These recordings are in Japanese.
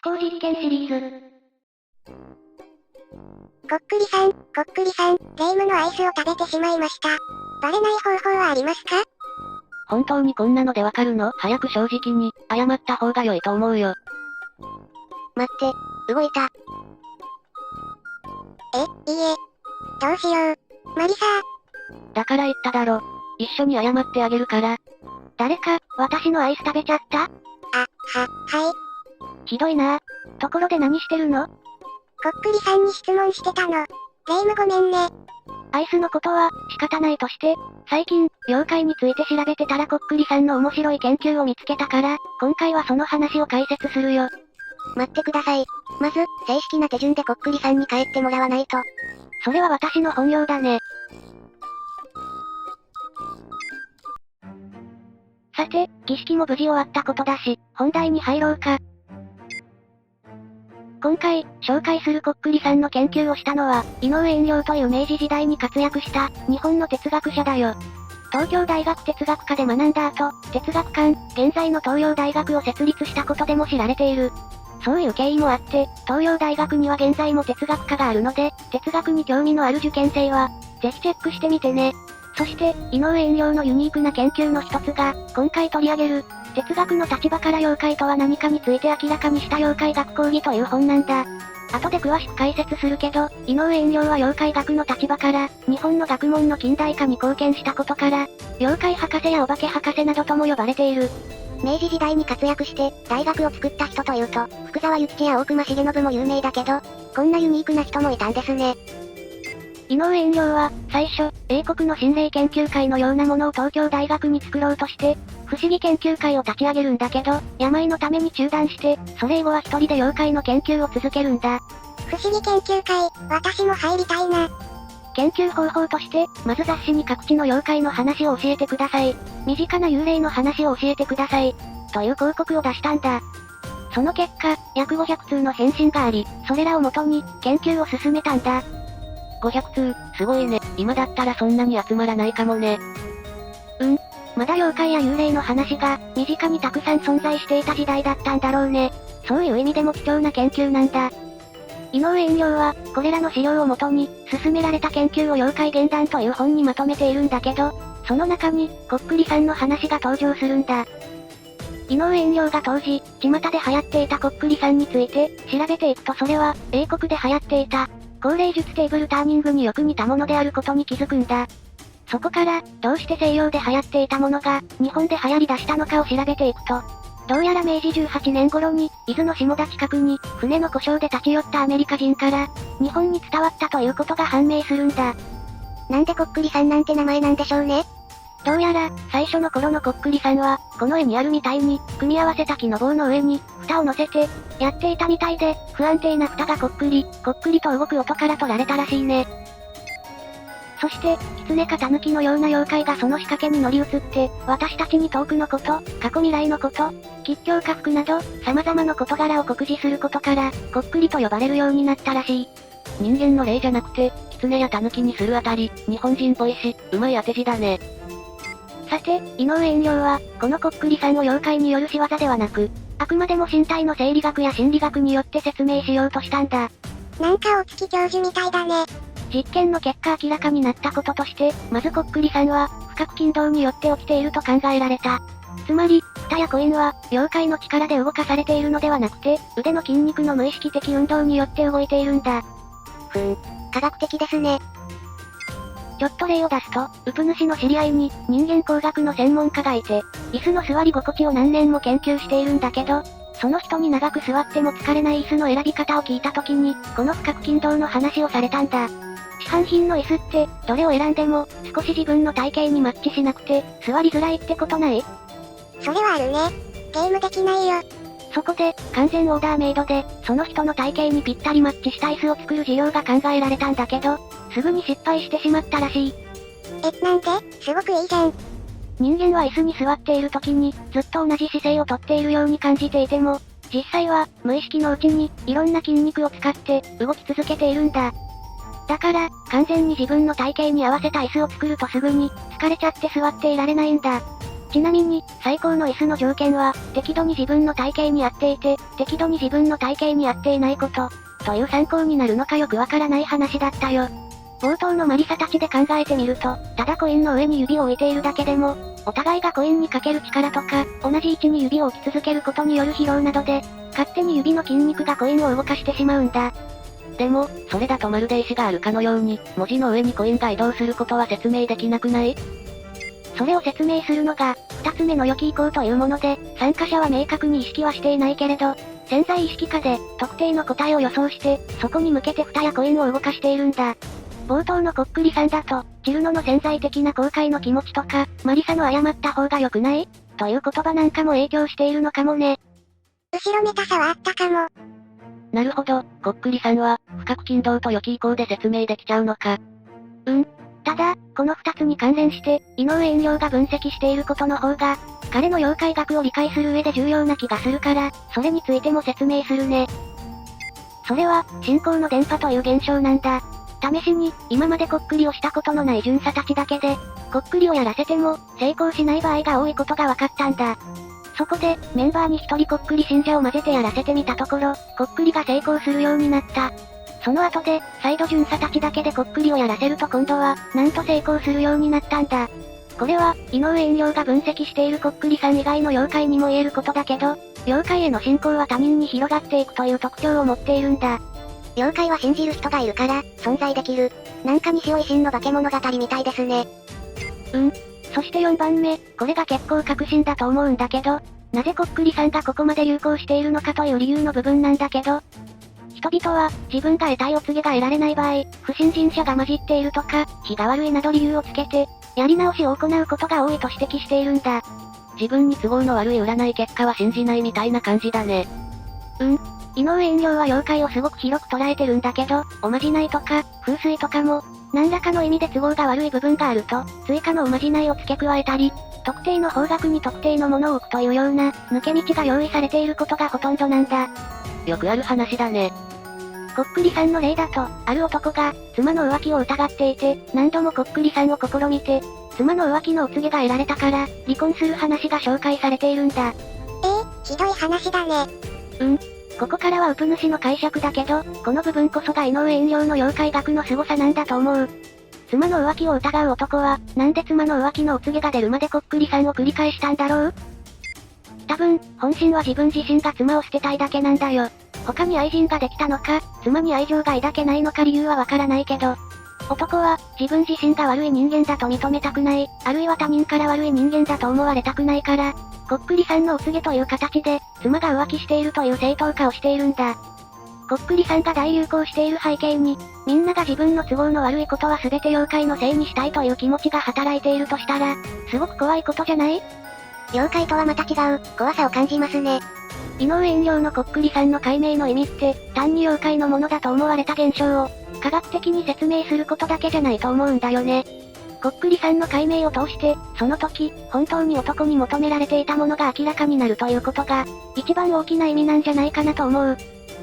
思考実験シリーズ。こっくりさん、ゲームのアイスを食べてしまいました。バレない方法はありますか？本当にこんなのでわかるの？早く正直に、謝った方が良いと思うよ。待って、動いた。いいえ。どうしよう。マリサー。だから言っただろ。一緒に謝ってあげるから。誰か、私のアイス食べちゃった？はい。ひどいな。ところで何してるの？こっくりさんに質問してたの。ゲームごめんね。アイスのことは、仕方ないとして、最近、妖怪について調べてたらこっくりさんの面白い研究を見つけたから、今回はその話を解説するよ。待ってください。まず、正式な手順でこっくりさんに帰ってもらわないと。それは私の本業だね。さて、儀式も無事終わったことだし、本題に入ろうか。今回、紹介するこっくりさんの研究をしたのは、井上円了という明治時代に活躍した、日本の哲学者だよ。東京大学哲学科で学んだ後、哲学館、現在の東洋大学を設立したことでも知られている。そういう経緯もあって、東洋大学には現在も哲学科があるので、哲学に興味のある受験生は、ぜひチェックしてみてね。そして、井上円了のユニークな研究の一つが、今回取り上げる、哲学の立場から妖怪とは何かについて明らかにした妖怪学講義という本なんだ。後で詳しく解説するけど、井上円了は妖怪学の立場から、日本の学問の近代化に貢献したことから、妖怪博士やお化け博士などとも呼ばれている。明治時代に活躍して、大学を作った人というと、福沢諭吉や大隈重信も有名だけど、こんなユニークな人もいたんですね。井上円了は、最初、英国の心霊研究会のようなものを東京大学に作ろうとして、不思議研究会を立ち上げるんだけど、病のために中断して、それ以後は一人で妖怪の研究を続けるんだ。不思議研究会、私も入りたいな。研究方法として、まず雑誌に各地の妖怪の話を教えてください。身近な幽霊の話を教えてください。という広告を出したんだ。その結果、約500通の返信があり、それらをもとに、研究を進めたんだ。500通、すごいね。今だったらそんなに集まらないかもね。まだ妖怪や幽霊の話が、身近にたくさん存在していた時代だったんだろうね。そういう意味でも貴重な研究なんだ。井上円了は、これらの資料をもとに、進められた研究を妖怪原談という本にまとめているんだけど、その中に、こっくりさんの話が登場するんだ。井上円了が当時、巷で流行っていたこっくりさんについて、調べていくとそれは、英国で流行っていた、高齢術テーブルターニングによく似たものであることに気づくんだ。そこから、どうして西洋で流行っていたものが、日本で流行り出したのかを調べていくと、どうやら明治18年頃に、伊豆の下田近くに、船の故障で立ち寄ったアメリカ人から、日本に伝わったということが判明するんだ。なんでこっくりさんなんて名前なんでしょうね。どうやら、最初の頃のこっくりさんは、この絵にあるみたいに、組み合わせた木の棒の上に、蓋を乗せて、やっていたみたいで、不安定な蓋がこっくりと動く音から取られたらしいね。そして、狐か狸のような妖怪がその仕掛けに乗り移って、私たちに遠くのこと、過去未来のこと、吉凶禍福など、様々な事柄を告示することから、こっくりと呼ばれるようになったらしい。人間の霊じゃなくて、狐や狸にするあたり、日本人っぽいし、うまい当て字だね。さて、井上円了は、このこっくりさんを妖怪による仕業ではなく、あくまでも身体の生理学や心理学によって説明しようとしたんだ。なんか大月教授みたいだね。実験の結果明らかになったこととして、まずこっくりさんは、不覚筋動によって起きていると考えられた。つまり、蓋やコインは、妖怪の力で動かされているのではなくて、腕の筋肉の無意識的運動によって動いているんだ。科学的ですね。ちょっと例を出すと、ウプ主の知り合いに、人間工学の専門家がいて、椅子の座り心地を何年も研究しているんだけど、その人に長く座っても疲れない椅子の選び方を聞いた時に、この不覚筋動の話をされたんだ。市販品の椅子って、どれを選んでも、少し自分の体型にマッチしなくて、座りづらいってことない？それはあるね。ゲームできないよ。そこで、完全オーダーメイドで、その人の体型にぴったりマッチした椅子を作る事業が考えられたんだけど、すぐに失敗してしまったらしい。なんで？すごくいいじゃん。人間は椅子に座っている時に、ずっと同じ姿勢をとっているように感じていても、実際は、無意識のうちに、いろんな筋肉を使って、動き続けているんだ。だから、完全に自分の体型に合わせた椅子を作るとすぐに、疲れちゃって座っていられないんだ。ちなみに、最高の椅子の条件は、適度に自分の体型に合っていて、適度に自分の体型に合っていないこと、という参考になるのかよくわからない話だったよ。冒頭のマリサたちで考えてみると、ただコインの上に指を置いているだけでも、お互いがコインにかける力とか、同じ位置に指を置き続けることによる疲労などで、勝手に指の筋肉がコインを動かしてしまうんだ。でも、それだとまるで石があるかのように、文字の上にコインが移動することは説明できなくない？それを説明するのが、二つ目の予期移行というもので、参加者は明確に意識はしていないけれど、潜在意識下で、特定の答えを予想して、そこに向けて蓋やコインを動かしているんだ。冒頭のこっくりさんだと、チルノの潜在的な後悔の気持ちとか、マリサの謝った方が良くない？という言葉なんかも影響しているのかもね。後ろめたさはあったかも。なるほど、こっくりさんは、不覚筋動と予期移行で説明できちゃうのか。ただ、この二つに関連して、井上遠慮が分析していることの方が、彼の妖怪学を理解する上で重要な気がするから、それについても説明するね。それは、信仰の電波という現象なんだ。試しに、今までこっくりをしたことのない巡査たちだけで、こっくりをやらせても、成功しない場合が多いことが分かったんだ。そこで、メンバーに一人こっくり信者を混ぜてやらせてみたところ、こっくりが成功するようになった。その後で、再度巡査たちだけでこっくりをやらせると今度は、なんと成功するようになったんだ。これは、井上遠慮が分析しているこっくりさん以外の妖怪にも言えることだけど、妖怪への信仰は他人に広がっていくという特徴を持っているんだ。妖怪は信じる人がいるから、存在できる。なんか西尾維新の化け物語みたいですね。そして4番目、これが結構確信だと思うんだけど、なぜこっくりさんがここまで流行しているのかという理由の部分なんだけど、人々は、自分が得たいお告げが得られない場合、不信心者が混じっているとか、日が悪いなど理由をつけて、やり直しを行うことが多いと指摘しているんだ。自分に都合の悪い占い結果は信じないみたいな感じだね。井上遠慮は妖怪をすごく広く捉えてるんだけど、おまじないとか、風水とかも、何らかの意味で都合が悪い部分があると、追加のおまじないを付け加えたり、特定の方角に特定のものを置くというような、抜け道が用意されていることがほとんどなんだ。よくある話だね。こっくりさんの例だと、ある男が、妻の浮気を疑っていて、何度もこっくりさんを試みて、妻の浮気のお告げが得られたから、離婚する話が紹介されているんだ。ひどい話だね。ここからはウプ主の解釈だけど、この部分こそが井上遠慮の妖怪学の凄さなんだと思う。妻の浮気を疑う男は、なんで妻の浮気のお告げが出るまでこっくりさんを繰り返したんだろう？多分、本心は自分自身が妻を捨てたいだけなんだよ。他に愛人ができたのか、妻に愛情が抱けないのか理由はわからないけど、男は、自分自身が悪い人間だと認めたくない、あるいは他人から悪い人間だと思われたくないから、こっくりさんのお告げという形で、妻が浮気しているという正当化をしているんだ。こっくりさんが大流行している背景に、みんなが自分の都合の悪いことは全て妖怪のせいにしたいという気持ちが働いているとしたら、すごく怖いことじゃない？妖怪とはまた違う、怖さを感じますね。井上遠慮のこっくりさんの解明の意味って、単に妖怪のものだと思われた現象を、科学的に説明することだけじゃないと思うんだよね。こっくりさんの解明を通して、その時、本当に男に求められていたものが明らかになるということが、一番大きな意味なんじゃないかなと思う。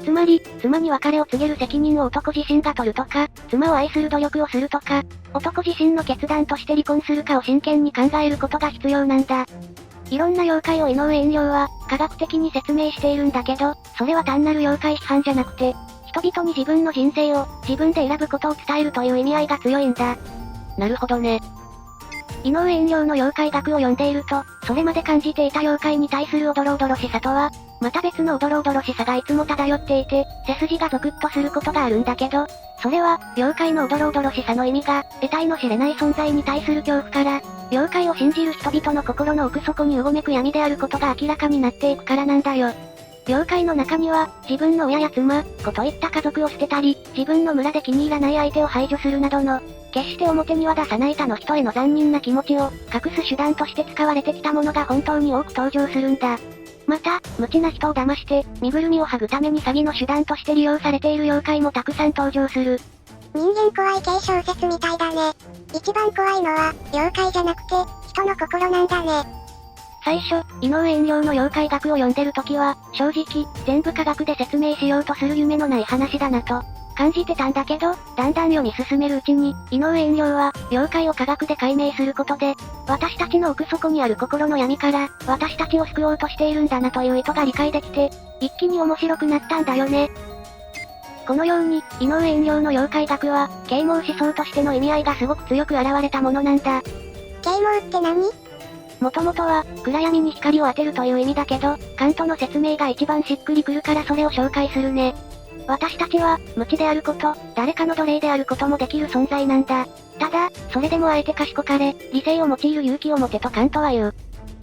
つまり、妻に別れを告げる責任を男自身が取るとか、妻を愛する努力をするとか、男自身の決断として離婚するかを真剣に考えることが必要なんだ。いろんな妖怪を井上遠慮は、科学的に説明しているんだけど、それは単なる妖怪批判じゃなくて、人々に自分の人生を、自分で選ぶことを伝えるという意味合いが強いんだ。なるほどね。井上遠慮の妖怪学を読んでいると、それまで感じていた妖怪に対するおどろおどろしさとは、また別のおどろおどろしさがいつも漂っていて、背筋がゾクッとすることがあるんだけど、それは、妖怪のおどろおどろしさの意味が、得体の知れない存在に対する恐怖から、妖怪を信じる人々の心の奥底にうごめく闇であることが明らかになっていくからなんだよ。妖怪の中には、自分の親や妻、子といった家族を捨てたり、自分の村で気に入らない相手を排除するなどの、決して表には出さない他の人への残忍な気持ちを、隠す手段として使われてきたものが本当に多く登場するんだ。また、無知な人を騙して、身ぐるみを剥ぐために詐欺の手段として利用されている妖怪もたくさん登場する。人間怖い系小説みたいだね。一番怖いのは、妖怪じゃなくて、人の心なんだね。最初、井上遠慮の妖怪学を読んでる時は、正直、全部科学で説明しようとする夢のない話だなと、感じてたんだけど、だんだん読み進めるうちに、井上遠慮は、妖怪を科学で解明することで、私たちの奥底にある心の闇から、私たちを救おうとしているんだなという意図が理解できて、一気に面白くなったんだよね。このように、井上遠慮の妖怪学は、啓蒙思想としての意味合いがすごく強く現れたものなんだ。啓蒙って何？もともとは、暗闇に光を当てるという意味だけど、カントの説明が一番しっくりくるからそれを紹介するね。私たちは、無知であること、誰かの奴隷であることもできる存在なんだ。ただ、それでもあえて賢かれ、理性を用いる勇気を持てとカントは言う。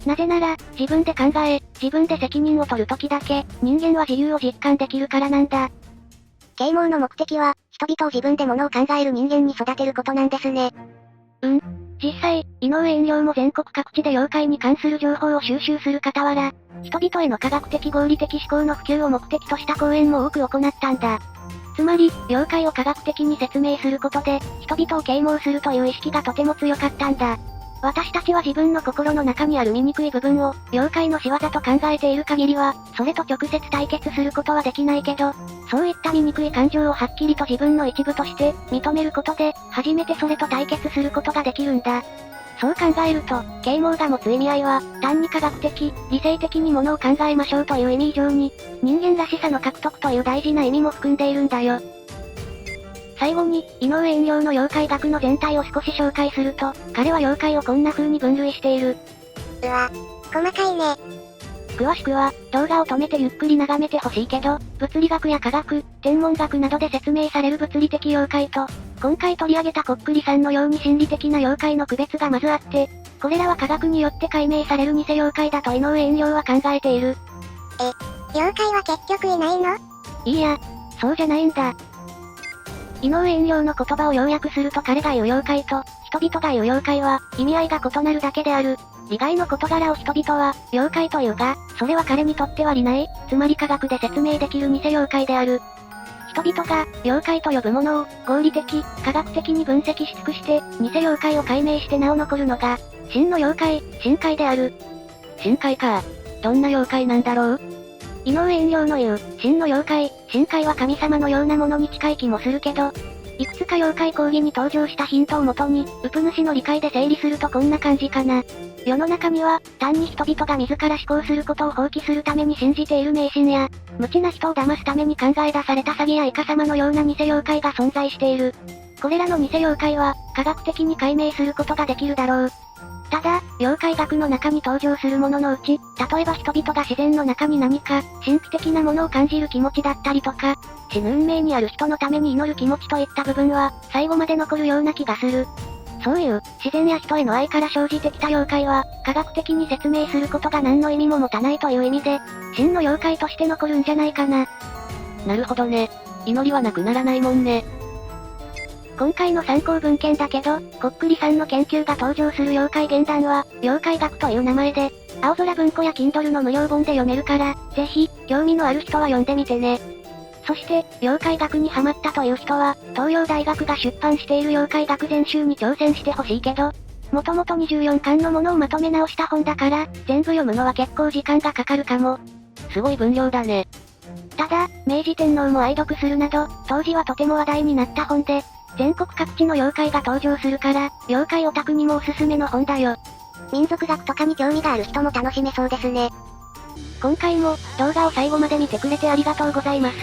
なぜなら、自分で考え、自分で責任を取るときだけ、人間は自由を実感できるからなんだ。啓蒙の目的は、人々を自分で物を考える人間に育てることなんですね。実際、井上遠慮も全国各地で妖怪に関する情報を収集する傍ら、人々への科学的合理的思考の普及を目的とした講演も多く行ったんだ。つまり、妖怪を科学的に説明することで、人々を啓蒙するという意識がとても強かったんだ。私たちは自分の心の中にある醜い部分を、妖怪の仕業と考えている限りは、それと直接対決することはできないけど、そういった醜い感情をはっきりと自分の一部として、認めることで、初めてそれと対決することができるんだ。そう考えると、啓蒙が持つ意味合いは、単に科学的、理性的に物を考えましょうという意味以上に、人間らしさの獲得という大事な意味も含んでいるんだよ。最後に、井上遠慮の妖怪学の全体を少し紹介すると、彼は妖怪をこんな風に分類している。うわ、細かいね。詳しくは、動画を止めてゆっくり眺めてほしいけど、物理学や科学、天文学などで説明される物理的妖怪と、今回取り上げたこっくりさんのように心理的な妖怪の区別がまずあって、これらは科学によって解明される偽妖怪だと井上遠慮は考えている。妖怪は結局いないの？いいや、そうじゃないんだ。井上遠慮の言葉を要約すると彼が言う妖怪と、人々が言う妖怪は、意味合いが異なるだけである。利害の事柄を人々は、妖怪というが、それは彼にとっては利ない、つまり科学で説明できる偽妖怪である。人々が、妖怪と呼ぶものを、合理的、科学的に分析し尽くして、偽妖怪を解明してなお残るのが、真の妖怪、深海である。深海か。どんな妖怪なんだろう？井上遠慮の言う、真の妖怪、深海は神様のようなものに近い気もするけど、いくつか妖怪講義に登場したヒントをもとに、ウプ主の理解で整理するとこんな感じかな。世の中には、単に人々が自ら思考することを放棄するために信じている迷信や、無知な人を騙すために考え出された詐欺やイカ様のような偽妖怪が存在している。これらの偽妖怪は、科学的に解明することができるだろう。ただ、妖怪学の中に登場するもののうち、例えば人々が自然の中に何か、神秘的なものを感じる気持ちだったりとか、死ぬ運命にある人のために祈る気持ちといった部分は、最後まで残るような気がする。そういう、自然や人への愛から生じてきた妖怪は、科学的に説明することが何の意味も持たないという意味で、真の妖怪として残るんじゃないかな。なるほどね。祈りはなくならないもんね。今回の参考文献だけど、こっくりさんの研究が登場する妖怪原談は、妖怪学という名前で、青空文庫や Kindle の無料本で読めるから、ぜひ、興味のある人は読んでみてね。そして、妖怪学にハマったという人は、東洋大学が出版している妖怪学全集に挑戦してほしいけど、もともと24巻のものをまとめ直した本だから、全部読むのは結構時間がかかるかも。すごい分量だね。ただ、明治天皇も愛読するなど、当時はとても話題になった本で、全国各地の妖怪が登場するから、妖怪オタクにもおすすめの本だよ。民族学とかに興味がある人も楽しめそうですね。今回も、動画を最後まで見てくれてありがとうございます。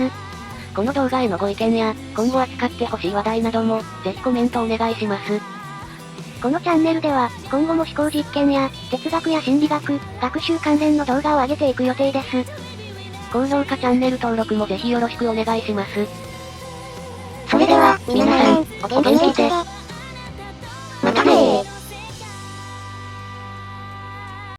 この動画へのご意見や、今後扱ってほしい話題なども、ぜひコメントお願いします。このチャンネルでは、今後も思考実験や、哲学や心理学、学習関連の動画を上げていく予定です。高評価チャンネル登録もぜひよろしくお願いします。それでは、皆さん、お元気で。